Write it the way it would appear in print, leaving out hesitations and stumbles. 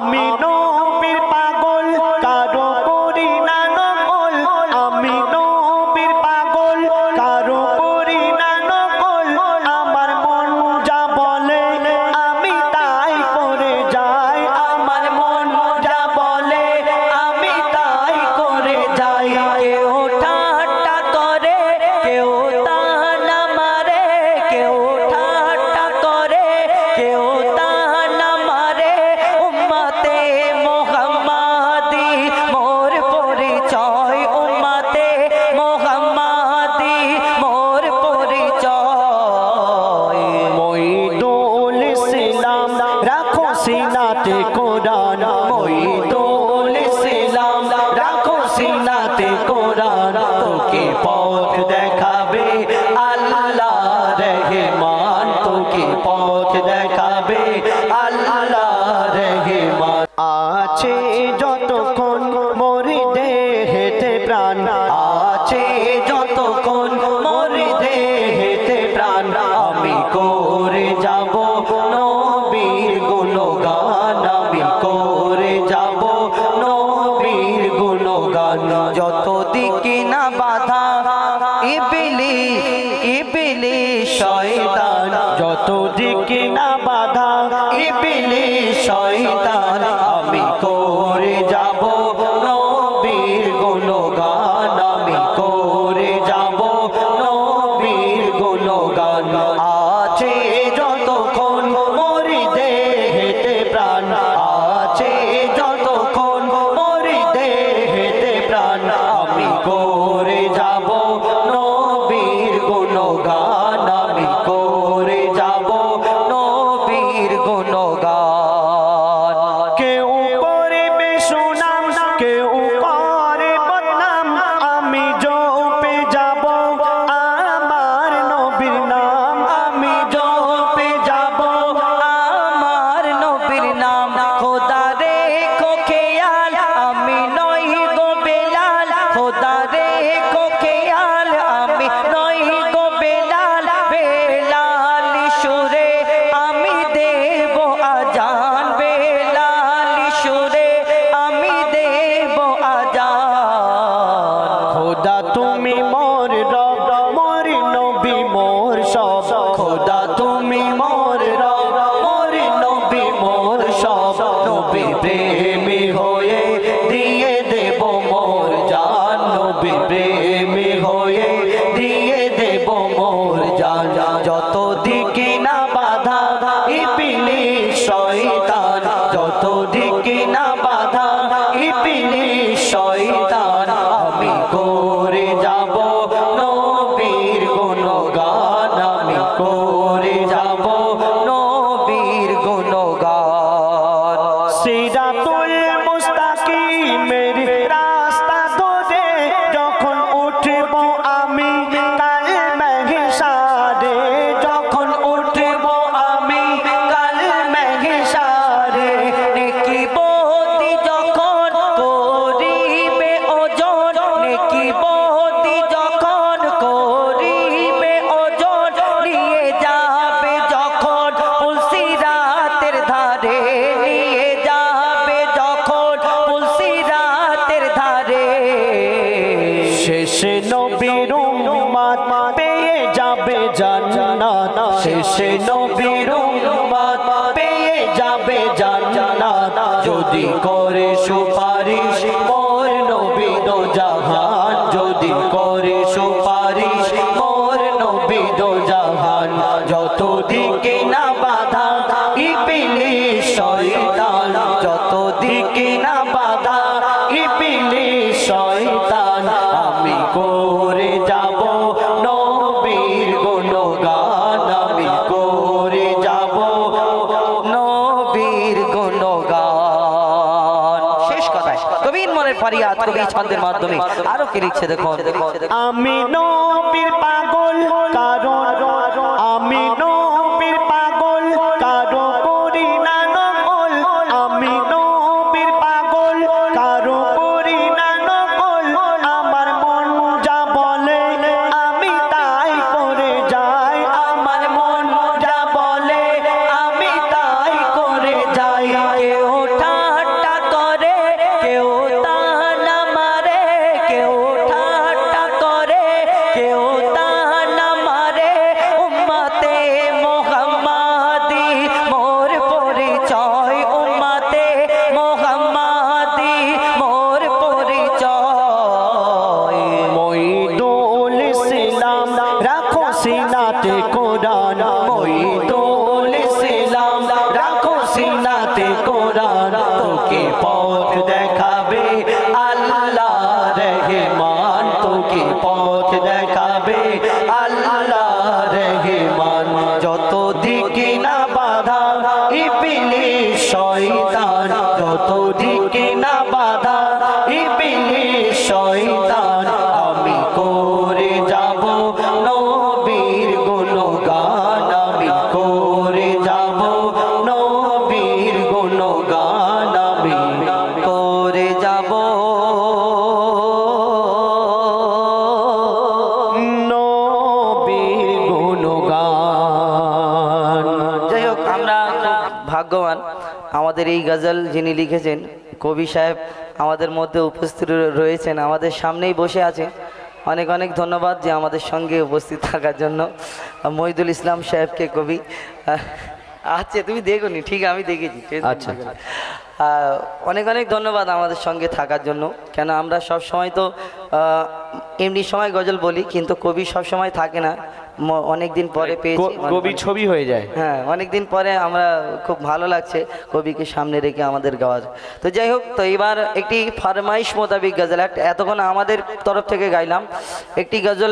আমি নবীর পাগল কারো করি না নকল আমি নবীর পাগল কারো করি না নকল আমার মন যা বলে আমি তাই করে যাই আমার মন যা বলে আমি তাই করে যাই কেউ ঠাট্টা করে কেউ তানা মারে কেউ ঠাট্টা করে কেউ তানা মারে উম্মতে মুহাম্মাদি মোর পরিচয় উম্মতে মুহাম্মাদি মোর পরিচয় মঈদুল ইসলাম রাখো সিনাতে কোরআন মঈদুল ইসলাম রাখো সিনাতে কোরআন তোকে পথ দেখাবে আল্লাহ রহমান তোকে পথ দেখাবে আল্লাহ রহমান আছে যতক্ষণ মোর দেহেতে প্রাণ আছে যতক্ষণ মোর দেহেতে প্রাণ আমি করে যাব নবীর গুণগান আমি করে যাব নবীর গুণগান যত দিকে না বাধা ইবলিস শয়তান যত দিকে না বাধা ইবলিস শয়তান আমি করে যাব নবীর গুণগান আমি করে যাব নবীর গুণগান আছে যতক্ষণ মোর দেহেতে প্রাণ আছে যতক্ষণ মোর দেহেতে প্রাণ আমি করে যাব নবীর গুণগান আমি করে যাব নবীর গুণগান কেউ করবে সুনাম কেউ করে বদনাম আমি জপে যাব আমার নবীর নাম আমি জপে যাব আমার নবীর নাম খোদা রেখো খেয়াল আমি নই গো বেলাল খোদা রেখো খেয়াল আমি নই গো বেলাল বেলাল সুরে আমি দেব আজান বেলাল সুরে আমি দেব আজান খোদা তুমি মোর রব মোর নবী মোর সব খোদা তুমি মোর রব মোর নবী মোর সব নবী প্রেমী হয়ে দিয়ে দেব মোর জান নবী প্রেমী হয়ে দিয়ে দেব মোর জান যত দিকে না বাধা ইবলিস শয়তান যত দিকে না বাধা ইবলিস শয়তান আমি করে যাব নবীর গুণগান আমি করে যাব নবীর গুণগান সিরাতুল মুস্তাকিমের রাস্তা ধরে যখন উঠব আমি কাল মাহশারে যখন উঠব আমি কাল মাহশারে নেকি বদি যখন করিবে ওজন নেকি বদি যখন করিবে ওজন নিয়ে যাবে যখন পুলসিরাতের ধারে নিয়ে যাবে যখন পুলসিরাতের ধারে শেষে নবীর উম্মত পেয়ে যাবে জান্নাত শেষে নবীর উম্মত পেয়ে যাবে জান্নাত যদি করে সুপারিশ মোর নবী দো জাহান যদি করে সুপারিশ মোর নবী দো জাহান যত দিকে না বাধা ইবলিস শয়তান যত দিকে না বাধা ইবলিস শয়তান আমি করে যাব নবীর গুণগান আমি করে যাব নবীর গুণগান শেষ কথায় কবির মনের ফরিয়াদ কবি ছন্দের মাধ্যমে আরো কি লিখছে দেখো আমি নবীর পাগল কারণ আমি নবীর পাগল কারো করি না নকল আমি নবীর পাগল কারো করি না নকল আমার মন যা বলে আমি তাই করে যাই আমার মন যা বলে আমি তাই করে যাই কেউ কোরআন তোকে পথ দেখাবে আল্লাহ রহমান তোকে পথ দেখাবে আল্লাহ রহমান যত দিকে না বাধা ইবলিস শয়তান যত দিকে না বাধা ইবলিস শয়তান আমি করে যাব নবীর গুণগান আমি করে যাব নবীর গুণগান আমি করে যাব নবীর গুণগান। যাই হোক আমরা ভাগ্যবান আমাদের এই গজল যিনি লিখেছেন কবি সাহেব আমাদের মধ্যে উপস্থিত রয়েছেন, আমাদের সামনেই বসে আছেন। অনেক অনেক ধন্যবাদ যে আমাদের সঙ্গে উপস্থিত থাকার জন্য। মহিদুল ইসলাম সাহেবকে কবি আচ্ছা তুমি দেখো নি ঠিক আমি দেখেছি আচ্ছা অনেক অনেক ধন্যবাদ আমাদের সঙ্গে থাকার জন্য। কেন আমরা সব সময় তো এমনি সময় গজল বলি কিন্তু কবি সব সময় থাকে না, অনেক দিন পরে পেয়েছি কবি ছবি হয়ে যায়। হ্যাঁ অনেক দিন পরে আমরা খুব ভালো লাগছে কবিকে সামনে রেখে আমাদের গাওয়ার। তো যাই হোক তো এবার একটি ফরমাইশ মোতাবিক গজল এতক্ষণ আমাদের তরফ থেকে গাইলাম একটি গজল